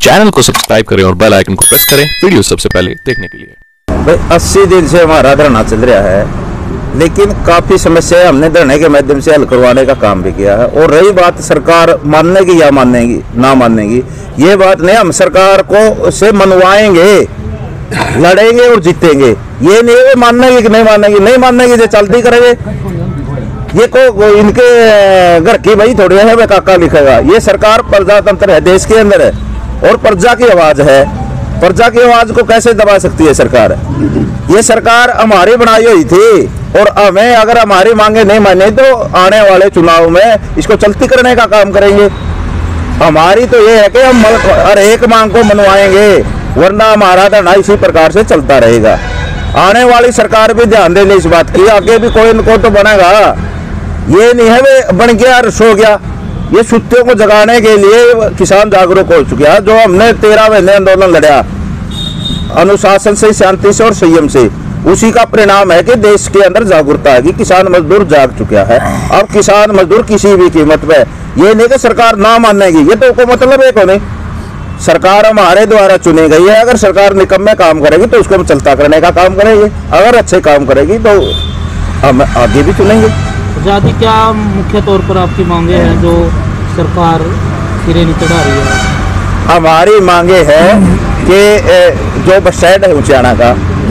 Channel को subscribe करें और बेल आइकन को प्रेस करें वीडियो सबसे पहले देखने के लिए। भाई 80 दिन से हमारा धरना चल रहा है, लेकिन काफ़ी समस्याएं हमने धरने के माध्यम से हल करवाने का काम भी किया है। और रही बात सरकार मानने की या मानेगी ना मानने की, ये बात नहीं। हम सरकार को से मनवाएंगे, लड़ेंगे और जीतेंगे। ये नहीं मानेगी कि नहीं मानेगी, नहीं मानेगी जो चलती करेंगे। ये को इनके घर की भाई थोड़ी है वे काका लिखेगा। ये सरकार प्रजातंत्र है, देश के अंदर है और प्रजा की आवाज है। प्रजा की आवाज को कैसे दबा सकती है सरकार? ये सरकार हमारी बनाई हुई थी और हमें अगर हमारी मांगे नहीं माने तो आने वाले चुनाव में इसको चलती करने का काम करेंगे। हमारी तो ये है कि हम हर एक मांग को मनवाएंगे, वरना हमारा धरना इसी प्रकार से चलता रहेगा। आने वाली सरकार भी ध्यान दे ले इस बात की, आगे भी कोई न कोई तो बनेगा। ये नहीं है वे बन गया और सो गया। ये सुत्तियों को जगाने के लिए किसान जागरूक हो चुके हैं। जो हमने 13 महीने आंदोलन लड़ा अनुशासन से, शांति से और संयम से, उसी का परिणाम है कि देश के अंदर जागरूकता है कि किसान मजदूर जाग चुका है। अब किसान मजदूर किसी भी कीमत पे, ये नहीं कि सरकार ना मानेगी, ये तो मतलब है को नहीं। सरकार हमारे द्वारा चुनी गई है। अगर सरकार निकम्मे काम करेगी तो उसको हम चलता करने का काम करेंगे, अगर अच्छे काम करेगी तो हम आगे भी चुनेंगे। आजादी क्या मुख्य तौर पर आपकी मांगे हैं जो सरकार सिरे नहीं चढ़ा रही है? हमारी मांगे है कि जो बस स्टैंड है उचाना का,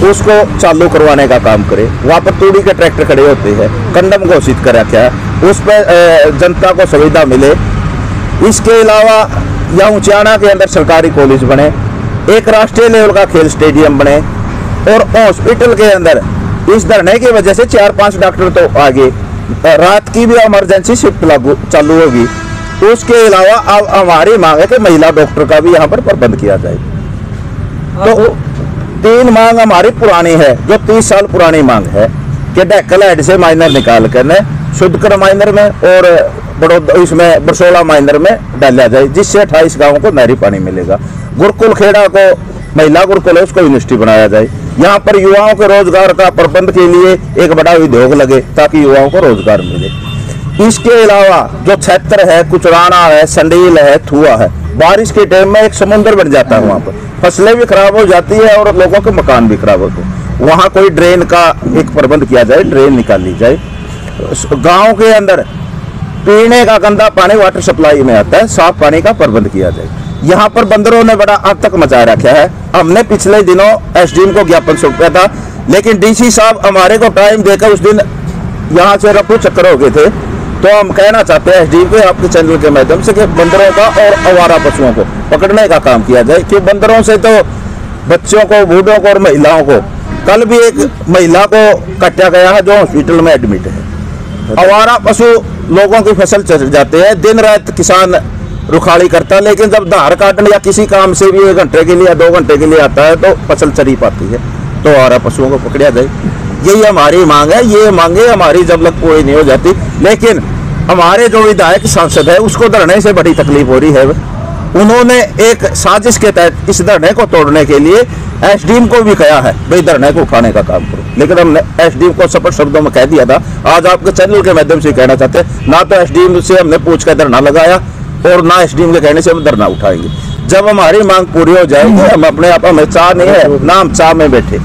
उसको चालू करवाने का काम करे। वहाँ पर तूड़ी के ट्रैक्टर खड़े होते हैं, कंडम घोषित कर रखा है, उस पर जनता को सुविधा मिले। इसके अलावा यहाँ उचाना के अंदर सरकारी कॉलेज बने, एक राष्ट्रीय लेवल का खेल स्टेडियम बने और हॉस्पिटल के अंदर इस धरने की वजह से 4-5 डॉक्टर तो आगे, रात की भी इमरजेंसी शिफ्ट लागू चालू होगी। उसके अलावा अब हमारी मांग है कि महिला डॉक्टर का भी यहाँ पर प्रबंध किया जाए। तो 3 मांग हमारी पुरानी है, जो 30 साल पुरानी मांग है कि डेक्कल हेड से माइनर निकाल कर शुद्धकर माइनर में और बड़ौदा इसमें बरसोला माइनर में डाला जाए, जिससे 28 गाँवों को नहरी पानी मिलेगा। गुरुकुल खेड़ा को महिला गुरुकुल है, उसको यूनिवर्सिटी बनाया जाए। यहाँ पर युवाओं के रोजगार का प्रबंध के लिए एक बड़ा उद्योग लगे ताकि युवाओं को रोजगार मिले। इसके अलावा जो क्षेत्र है, कुचराना है, संडील है, थुआ है, बारिश के टाइम में एक समुद्र बन जाता है। वहाँ पर फसलें भी खराब हो जाती है और लोगों के मकान भी खराब होते हैं। वहाँ कोई ड्रेन का एक प्रबंध किया जाए, ड्रेन निकाल ली जाए। गाँव के अंदर पीने का गंदा पानी वाटर सप्लाई में आता है, साफ पानी का प्रबंध किया जाए। यहाँ पर बंदरों ने बड़ा आतंक मचा रखा है। हमने पिछले दिनों एसडीएम को ज्ञापन सौंपा था, लेकिन डीसी साहब हमारे को टाइम देकर उस दिन यहाँ से रफू चक्कर हो गए थे। तो हम कहना चाहते हैं एसडीएम के आपके चैनल के माध्यम से कि बंदरों का और आवारा पशुओं को पकड़ने का काम किया जाए, कि बंदरों से तो बच्चों को, बूढ़ों को और महिलाओं को, कल भी एक महिला को काटा गया है जो हॉस्पिटल में एडमिट है। आवारा पशु लोगों की फसल चल जाते हैं, दिन रात किसान रुखाड़ी करता है, लेकिन जब धार काटने या किसी काम से भी 1 घंटे के लिए या 2 घंटे के लिए आता है तो फसल चली पाती है। तो आवारा पशुओं को पकड़ा जाए, यही हमारी मांग है। ये मांगे हमारी जब तक पूरी नहीं हो जाती, लेकिन हमारे जो विधायक सांसद है उसको धरने से बड़ी तकलीफ हो रही है। उन्होंने एक साजिश के तहत इस धरने को तोड़ने के लिए एसडीएम को भी कहा है भाई धरने को उठाने का काम करो, लेकिन हमने एसडीएम को स्पष्ट शब्दों में कह दिया था। आज आपके चैनल के माध्यम से कहना चाहते हैं, ना तो एसडीएम से हमने पूछ कर धरना लगाया और ना एसडीएम के कहने से हम धरना उठाएंगे। जब हमारी मांग पूरी हो जाएगी, हम अपने आप, हमें चाह नहीं है ना हम चाह में बैठे।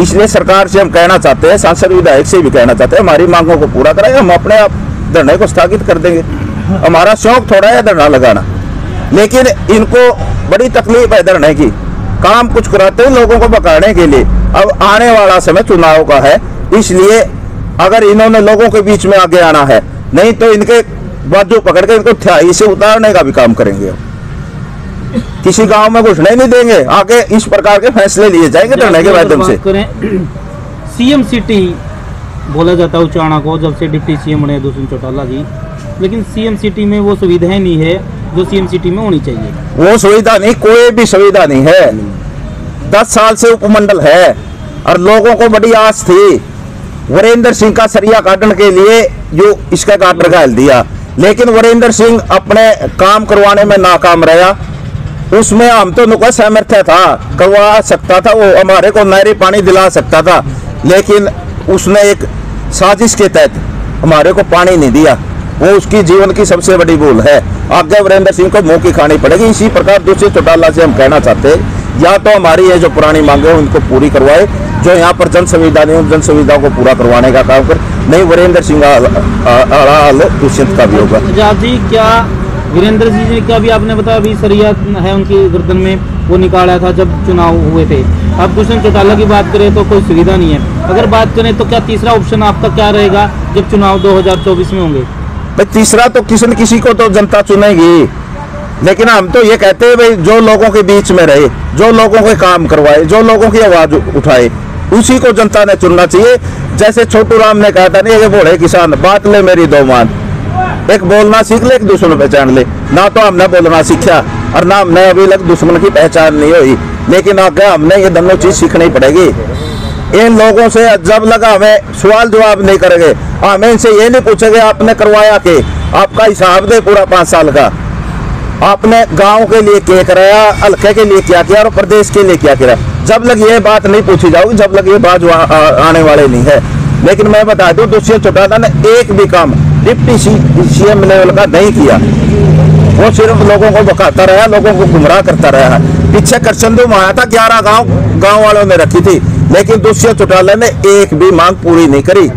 इसलिए सरकार से हम कहना चाहते हैं, सांसद विधायक से भी कहना चाहते हैं, हमारी मांगों को पूरा कराएं, हम अपने आप धरने को स्थगित कर देंगे। हमारा शौक थोड़ा है धरना लगाना, लेकिन इनको बड़ी तकलीफ है धरने की। काम कुछ कराते हैं लोगों को बकाने के लिए। अब आने वाला समय चुनाव का है, इसलिए अगर इन्होंने लोगों के बीच में आगे आना है, नहीं तो इनके बाजू पकड़ के इनको थ्याई से उतारने का भी काम करेंगे। किसी गांव में घुसने नहीं देंगे। आगे इस प्रकार के फैसले लिए जाएंगे धरने के माध्यम से। सीएम सिटी बोला जाता है उचाना को, जब से डिप्टी सीएम बने दुष्यंत चौटाला जी, लेकिन सीएम सिटी में वो सुविधाएं नहीं है जो सीएम सिटी में होनी चाहिए। वो सुविधा नहीं, कोई भी सुविधा नहीं है। 10 साल से उपमंडल है और लोगों को बड़ी आस थी। वीरेंद्र सिंह का सरिया काटने के लिए जो इसका काटर घाल दिया, लेकिन वीरेंद्र सिंह अपने काम करवाने में नाकाम रहा। उसमें हम तो नुका सामर्थ्य था, करवा सकता था, वो हमारे को नहरी पानी दिला सकता था, लेकिन उसने एक साजिश के तहत हमारे को पानी नहीं दिया। वो उसकी जीवन की सबसे बड़ी भूल है। आगे वीरेंद्र सिंह को मुंह की खानी पड़ेगी। इसी प्रकार दुष्यंत चौटाला से हम कहना चाहते हैं, या तो हमारी ये जो पुरानी मांगे हैं उनको पूरी करवाए, जो यहाँ पर जन सुविधा नहीं, उन जन सुविधाओं को पूरा करवाने का काम कर, नहीं वीरेंद्र सिंह दुष्यंत का भी होगा। आजाद जी, क्या वीरेंद्र जी का भी आपने बताया अभी सरिया है उनकी गर्दन में, वो निकाला था जब चुनाव हुए थे। अब दुष्यंत चौटाला की बात करें तो कोई सुविधा नहीं है। अगर बात करें तो क्या तीसरा ऑप्शन आपका क्या रहेगा जब चुनाव 2024 में होंगे? भाई तीसरा तो किसी न किसी को तो जनता चुनेगी, लेकिन हम तो ये कहते हैं भाई जो लोगों के बीच में रहे, जो लोगों के काम करवाए, जो लोगों की आवाज उठाए, उसी को जनता ने चुनना चाहिए। जैसे छोटू राम ने कहा था नहीं, ये बोले किसान बात ले मेरी दो मान, एक बोलना सीख ले, एक दुश्मन पहचान ले। ना तो हमने बोलना सीखा और ना हमने अभी तक दुश्मन की पहचान नहीं हुई, लेकिन आगे हमने ये दोनों चीज सीखनी पड़ेगी। इन लोगों से जब लगा हमें सवाल जवाब नहीं करेंगे, हमें इनसे ये नहीं पूछेंगे आपने करवाया कि आपका हिसाब दे पूरा 5 साल का, आपने गांव के लिए क्या कराया, हल्के के लिए क्या किया और प्रदेश के लिए क्या किया। जब लग ये बात नहीं पूछी जाओगी, जब लग ये बात आने वाले नहीं है। लेकिन मैं बता दूं, दुष्यंत चौटाला ने एक भी काम डिप्टी सीएम लेवल का नहीं किया। वो सिर्फ लोगों को बकाता रहा, लोगों को गुमराह करता रहा। पीछे करचंदू में आया था, 11 गांव वालों ने रखी थी, लेकिन दुष्यंत चौटाला ने एक भी मांग पूरी नहीं करी।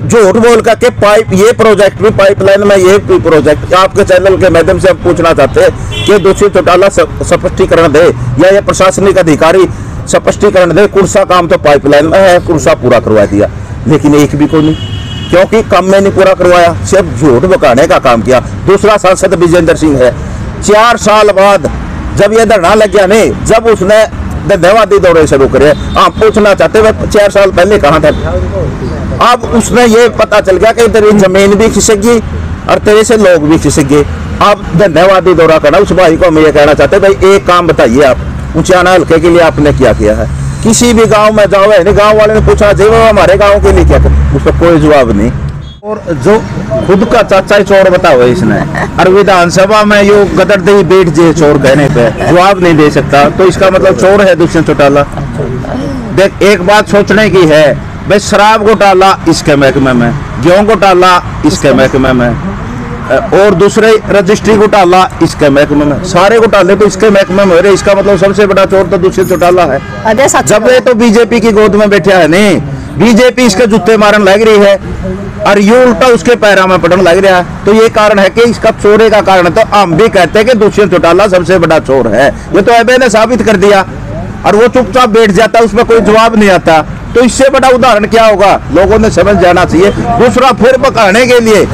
झूठ बोल करके पाइप, ये प्रोजेक्ट भी पाइपलाइन में, ये प्रोजेक्ट आपके चैनल के माध्यम से हम पूछना चाहते हैं कि दुष्यंत चौटाला स्पष्टीकरण दे, या ये प्रशासनिक अधिकारी स्पष्टीकरण दे। कुर्सा काम तो पाइपलाइन में है, कुर्सा पूरा करवा दिया, लेकिन एक भी को नहीं, क्योंकि काम में नहीं पूरा करवाया, सिर्फ झूठ बकाने का काम किया। दूसरा सांसद विजेंद्र सिंह है, 4 साल बाद जब ये धरना लग गया नहीं, जब उसने धन्यवादी दौरे शुरू करे, आप पूछना चाहते हैं 4 साल पहले कहाँ था। अब उसने ये पता चल गया कि तेरी जमीन भी खिसक और तेरे से लोग भी खिसक गए। अब धन्यवादी दौरा करना, उस भाई को हम ये कहना चाहते हैं भाई एक काम बताइए आप, उचाना हल्के के लिए आपने क्या किया है। किसी भी गांव में जाओ है, गांव वाले ने पूछा जी वो हमारे गांव के लिए क्या कर, उसका कोई जवाब नहीं। और जो खुद का चाचा ही चोर बताओ इसने, और विधानसभा में यो गदर दे बैठ जे चोर कहने पे जवाब नहीं दे सकता, तो इसका मतलब चोर है दुष्यंत चौटाला। देख एक बात सोचने की है भाई, शराब घोटाला इसके महकमे में, गेहूं घोटाला इसके महकमे में, और दूसरे रजिस्ट्री घोटाला इसके महकमे में, सारे घोटाले तो इसके महकमे में हो रहे। इसका मतलब सबसे बड़ा चोर तो दुष्यंत चौटाला है। जब ये तो बीजेपी की गोद में बैठा है नहीं, बीजेपी इसके जूते मारन लग रही है और ये उल्टा उसके पैरों में पड़न लग रहा है। तो ये कारण है कि इसका चोरे का कारण, तो हम भी कहते हैं कि दुष्यंत चौटाला सबसे बड़ा चोर है। ये तो एबे ने साबित कर दिया, और वो चुपचाप बैठ जाता, उसमें कोई जवाब नहीं आता। तो इससे बड़ा उदाहरण क्या होगा, लोगों ने समझ जाना चाहिए। दूसरा फिर बकाने के लिए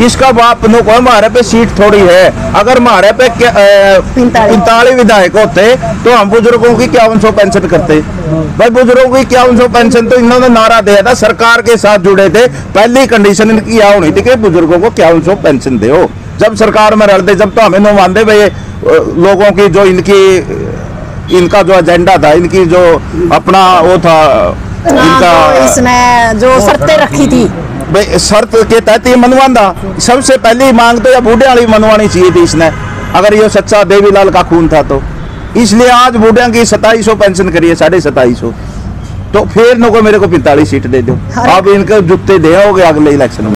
इसका बाप नो को हमारे पे सीट थोड़ी है। अगर हमारे पे 45 विधायक होते तो हम बुजुर्गों की 5100 पेंशन करते। भाई बुजुर्गों की 5100 पेंशन तो इन्होंने नारा दिया था, सरकार के साथ जुड़े थे, पहली कंडीशन इनकी यह होनी थी कि बुजुर्गों को 5100 पेंशन दो। जब सरकार में रलते, जब तो हमें नुमाइंदे भाई लोगों की जो इनका जो एजेंडा था, इनकी जो अपना वो था, इनका इसने जो शर्तें रखी थी, भाई शर्त के तहत ये मनवाना, सबसे पहली मांग तो या बूढ़े वाली मनवानी चाहिए थी इसने, अगर ये सच्चा देवीलाल का खून था तो। इसलिए आज बूढ़िया की 2700 पेंशन करिए, 2750। तो फिर नो को मेरे को 45 सीट दे दो, अब इनके जुत्ते दे होगे अगले इलेक्शन में।